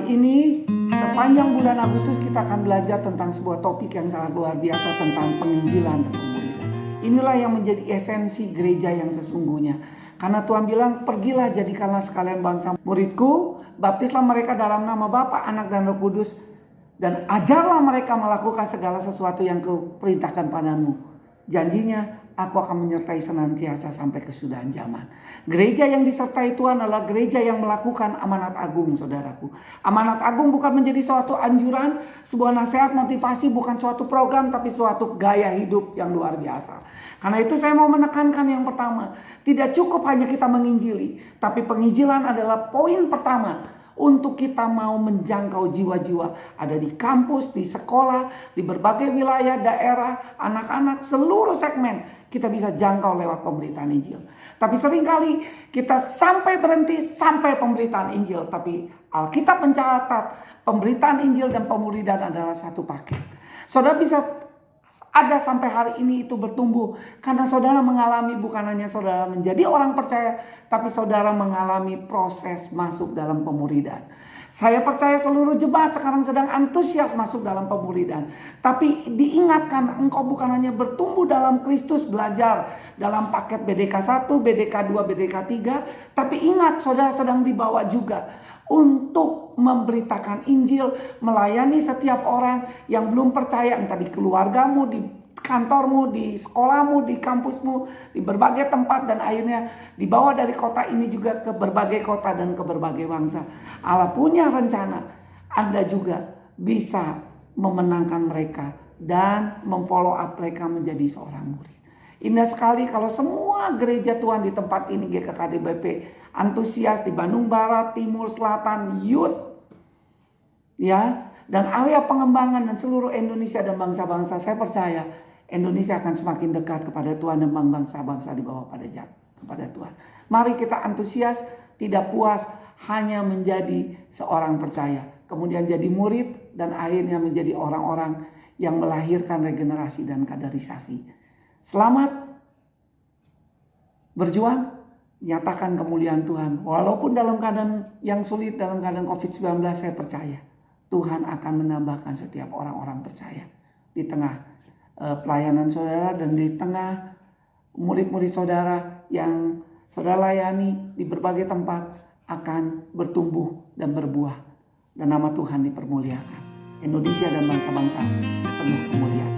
Hari ini sepanjang bulan Agustus kita akan belajar tentang sebuah topik yang sangat luar biasa tentang penginjilan dan pemuridan. Inilah yang menjadi esensi gereja yang sesungguhnya. Karena Tuhan bilang, pergilah jadikanlah sekalian bangsa muridku, baptislah mereka dalam nama Bapa, Anak dan Roh Kudus, dan ajarlah mereka melakukan segala sesuatu yang kuperintahkan padamu. Janjinya, aku akan menyertai senantiasa sampai kesudahan zaman. Gereja yang disertai Tuhan adalah gereja yang melakukan amanat agung, saudaraku. Amanat agung bukan menjadi suatu anjuran, sebuah nasihat motivasi, bukan suatu program, tapi suatu gaya hidup yang luar biasa. Karena itu saya mau menekankan yang pertama, tidak cukup hanya kita menginjili, tapi penginjilan adalah poin pertama untuk kita mau menjangkau jiwa-jiwa. Ada di kampus, di sekolah, di berbagai wilayah, daerah, anak-anak, seluruh segmen kita bisa jangkau lewat pemberitaan Injil. Tapi seringkali kita sampai berhenti sampai pemberitaan Injil. Tapi Alkitab mencatat pemberitaan Injil dan pemuridan adalah satu paket. Saudara bisa ada sampai hari ini itu bertumbuh karena saudara mengalami, bukan hanya saudara menjadi orang percaya, tapi saudara mengalami proses masuk dalam pemuridan. Saya percaya seluruh jemaat sekarang sedang antusias masuk dalam pemuridan. Tapi diingatkan, engkau bukan hanya bertumbuh dalam Kristus, belajar dalam paket BDK 1, BDK 2, BDK 3. Tapi ingat, saudara sedang dibawa juga untuk memberitakan Injil, melayani setiap orang yang belum percaya, entah di keluargamu, di kantormu, di sekolahmu, di kampusmu, di berbagai tempat, dan akhirnya dibawa dari kota ini juga ke berbagai kota dan ke berbagai bangsa. Allah punya rencana Anda juga bisa memenangkan mereka dan memfollow up mereka menjadi seorang murid. Indah sekali kalau semua gereja Tuhan di tempat ini, GKKDBP, antusias di Bandung Barat, Timur, Selatan, youth, ya, dan area pengembangan dan seluruh Indonesia dan bangsa-bangsa. Saya percaya Indonesia akan semakin dekat kepada Tuhan dan bangsa-bangsa di bawah kepada Tuhan. Mari kita antusias, tidak puas hanya menjadi seorang percaya, kemudian jadi murid, dan akhirnya menjadi orang-orang yang melahirkan regenerasi dan kaderisasi. Selamat berjuang, nyatakan kemuliaan Tuhan. Walaupun dalam keadaan yang sulit, dalam keadaan COVID-19, saya percaya Tuhan akan menambahkan setiap orang-orang percaya di tengah pelayanan saudara dan di tengah murid-murid saudara yang saudara layani di berbagai tempat akan bertumbuh dan berbuah. Dan nama Tuhan dipermuliakan. Indonesia dan bangsa-bangsa penuh kemuliaan.